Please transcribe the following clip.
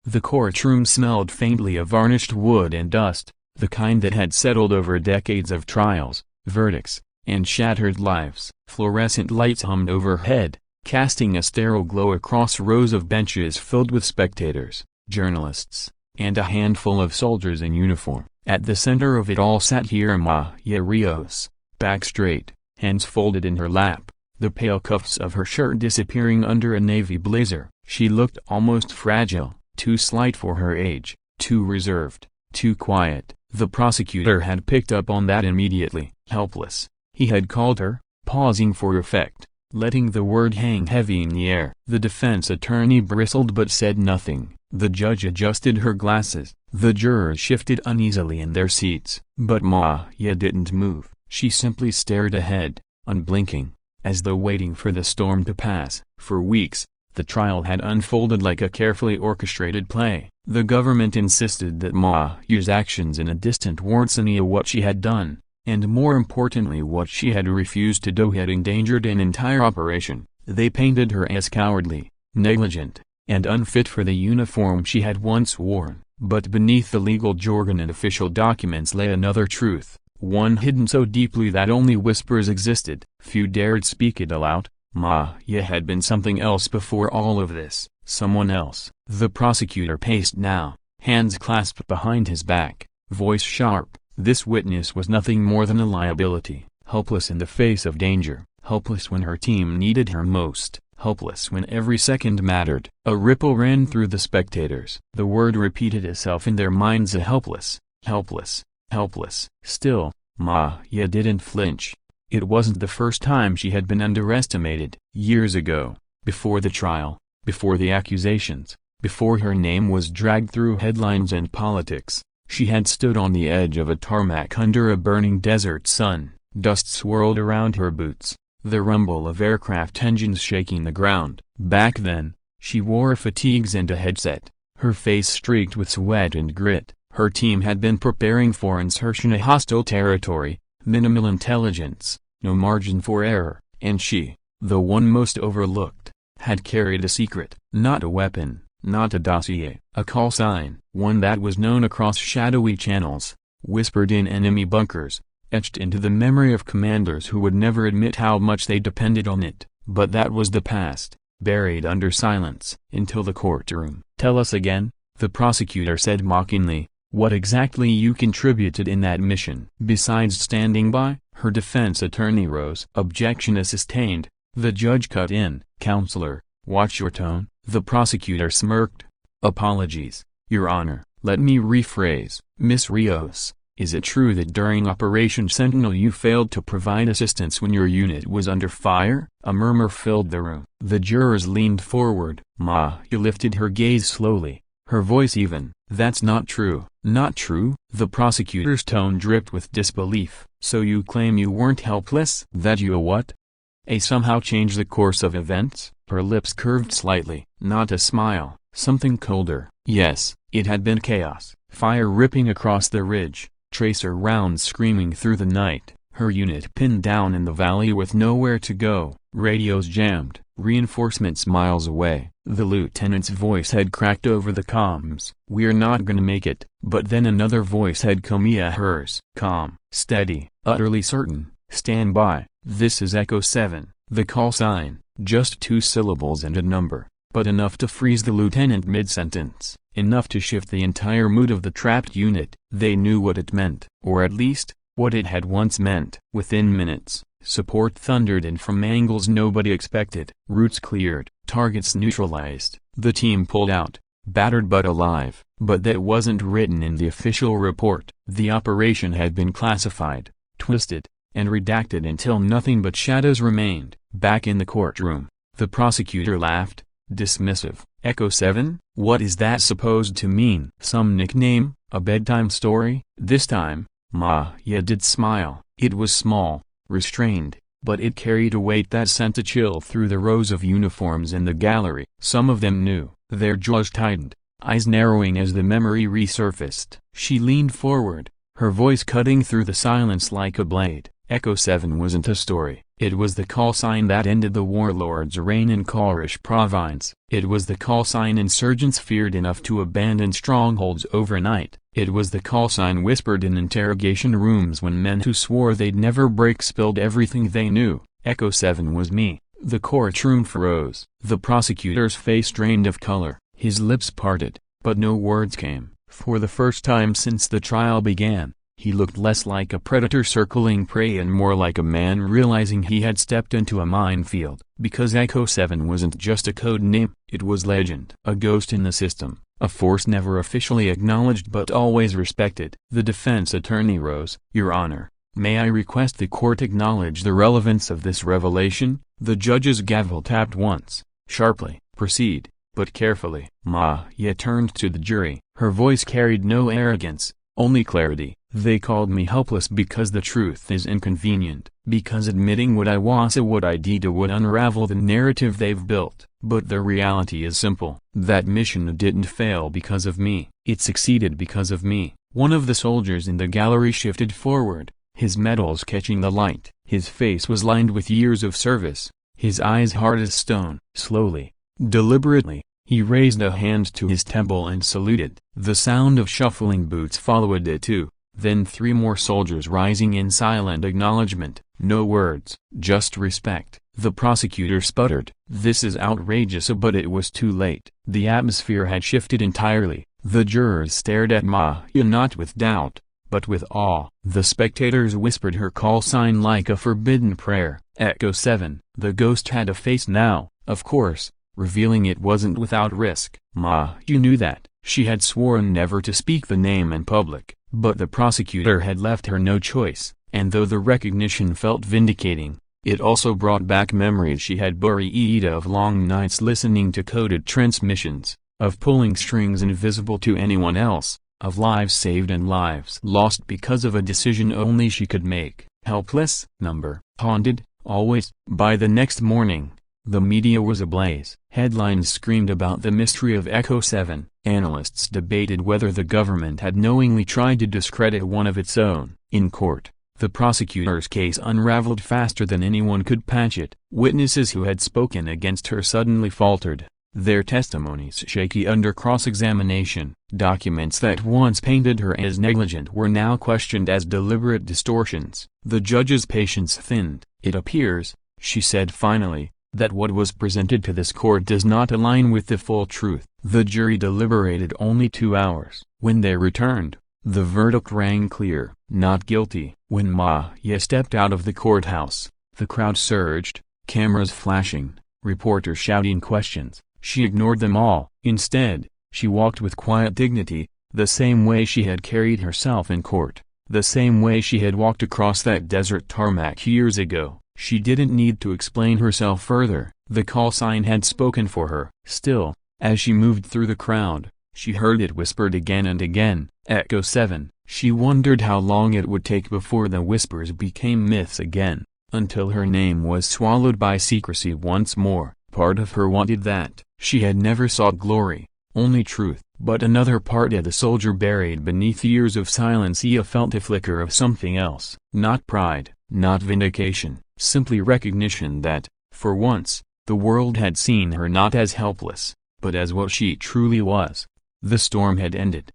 The courtroom smelled faintly of varnished wood and dust, the kind that had settled over decades of trials, verdicts, and shattered lives. Fluorescent lights hummed overhead, casting a sterile glow across rows of benches filled with spectators, journalists, and a handful of soldiers in uniform. At the center of it all sat Maya Rios, back straight, hands folded in her lap, the pale cuffs of her shirt disappearing under a navy blazer. She looked almost fragile, too slight for her age, too reserved, too quiet. The prosecutor had picked up on that immediately. Helpless, he had called her, pausing for effect, letting the word hang heavy in the air. The defense attorney bristled but said nothing. The judge adjusted her glasses. The jurors shifted uneasily in their seats. But Maya didn't move. She simply stared ahead, unblinking, as though waiting for the storm to pass. For weeks, the trial had unfolded like a carefully orchestrated play. The government insisted that Maya's actions in a distant Wartsania, what she had done, and more importantly what she had refused to do, had endangered an entire operation. They painted her as cowardly, negligent, and unfit for the uniform she had once worn. But beneath the legal jargon and official documents lay another truth, one hidden so deeply that only whispers existed. Few dared speak it aloud. Maya had been something else before all of this, someone else. The prosecutor paced now, hands clasped behind his back, voice sharp. This witness was nothing more than a liability, helpless in the face of danger, helpless when her team needed her most, helpless when every second mattered. A ripple ran through the spectators. The word repeated itself in their minds: a helpless, helpless, helpless. Still, Maya didn't flinch. It wasn't the first time she had been underestimated. Years ago, before the trial, before the accusations, before her name was dragged through headlines and politics, she had stood on the edge of a tarmac under a burning desert sun. Dust swirled around her boots, the rumble of aircraft engines shaking the ground. Back then, she wore fatigues and a headset, her face streaked with sweat and grit. Her team had been preparing for insertion in hostile territory, minimal intelligence, no margin for error, and she, the one most overlooked, had carried a secret. Not a weapon, not a dossier, a call sign, one that was known across shadowy channels, whispered in enemy bunkers, etched into the memory of commanders who would never admit how much they depended on it. But that was the past, buried under silence. Until the courtroom. Tell us again, the prosecutor said mockingly, what exactly you contributed in that mission. Besides standing by, her defense attorney rose. Objection is sustained. The judge cut in. Counselor, watch your tone. The prosecutor smirked. Apologies, Your Honor. Let me rephrase. Miss Rios, is it true that during Operation Sentinel you failed to provide assistance when your unit was under fire? A murmur filled the room. The jurors leaned forward. Maya lifted her gaze slowly, her voice even. That's not true. Not true? The prosecutor's tone dripped with disbelief. So you claim you weren't helpless? That you what? Somehow changed the course of events? Her lips curved slightly. Not a smile, something colder. Yes, it had been chaos. Fire ripping across the ridge, tracer rounds screaming through the night, her unit pinned down in the valley with nowhere to go, radios jammed, reinforcements miles away. The lieutenant's voice had cracked over the comms. We're not gonna make it. But then another voice had come, hers. Calm, steady, utterly certain. Stand by. This is Echo 7. The call sign, just 2 syllables and a number, but enough to freeze the lieutenant mid-sentence, enough to shift the entire mood of the trapped unit. They knew what it meant, or at least, what it had once meant. Within minutes, support thundered in from angles nobody expected. Routes cleared, targets neutralized. The team pulled out, battered but alive. But that wasn't written in the official report. The operation had been classified, twisted, and redacted until nothing but shadows remained. Back in the courtroom, the prosecutor laughed, dismissive. Echo 7? What is that supposed to mean? Some nickname? A bedtime story? This time, Maya did smile. It was small, restrained, but it carried a weight that sent a chill through the rows of uniforms in the gallery. Some of them knew. Their jaws tightened, eyes narrowing as the memory resurfaced. She leaned forward, her voice cutting through the silence like a blade. Echo 7 wasn't a story. It was the call sign that ended the warlord's reign in Karish province. It was the call sign insurgents feared enough to abandon strongholds overnight. It was the call sign whispered in interrogation rooms when men who swore they'd never break spilled everything they knew. Echo 7 was me. The courtroom froze. The prosecutor's face drained of color. His lips parted, but no words came. For the first time since the trial began, he looked less like a predator circling prey and more like a man realizing he had stepped into a minefield. Because Echo 7 wasn't just a code name, it was legend. A ghost in the system, a force never officially acknowledged but always respected. The defense attorney rose. "Your Honor, may I request the court acknowledge the relevance of this revelation?" The judge's gavel tapped once. Sharply. "Proceed, but carefully." Maya turned to the jury. Her voice carried no arrogance, only clarity. "They called me helpless because the truth is inconvenient, because admitting what I was or what I did would unravel the narrative they've built. But the reality is simple. That mission didn't fail because of me. It succeeded because of me." One of the soldiers in the gallery shifted forward, his medals catching the light. His face was lined with years of service, his eyes hard as stone. Slowly, deliberately, he raised a hand to his temple and saluted. The sound of shuffling boots followed it too, then 3 more soldiers rising in silent acknowledgement. No words, just respect. The prosecutor sputtered, "This is outrageous," but it was too late. The atmosphere had shifted entirely. The jurors stared at Maya not with doubt, but with awe. The spectators whispered her call sign like a forbidden prayer. Echo 7. The ghost had a face now, of course, revealing it wasn't without risk. Maya knew that. She had sworn never to speak the name in public, but the prosecutor had left her no choice, and though the recognition felt vindicating, it also brought back memories she had buried of long nights listening to coded transmissions, of pulling strings invisible to anyone else, of lives saved and lives lost because of a decision only she could make. Helpless, number, haunted, always. By the next morning, the media was ablaze. Headlines screamed about the mystery of Echo 7. Analysts debated whether the government had knowingly tried to discredit one of its own. In court, the prosecutor's case unraveled faster than anyone could patch it. Witnesses who had spoken against her suddenly faltered, their testimonies shaky under cross-examination. Documents that once painted her as negligent were now questioned as deliberate distortions. The judge's patience thinned. "It appears," she said finally, "that what was presented to this court does not align with the full truth." The jury deliberated only 2 hours. When they returned, the verdict rang clear, not guilty. When Maya stepped out of the courthouse, the crowd surged, cameras flashing, reporters shouting questions. She ignored them all. Instead, she walked with quiet dignity, the same way she had carried herself in court, the same way she had walked across that desert tarmac years ago. She didn't need to explain herself further. The call sign had spoken for her. Still, as she moved through the crowd, she heard it whispered again and again, "Echo 7." She wondered how long it would take before the whispers became myths again, until her name was swallowed by secrecy once more. Part of her wanted that. She had never sought glory, only truth. But another part of the soldier buried beneath years of silence felt a flicker of something else. Not pride, not vindication, simply recognition that, for once, the world had seen her not as helpless, but as what she truly was. The storm had ended.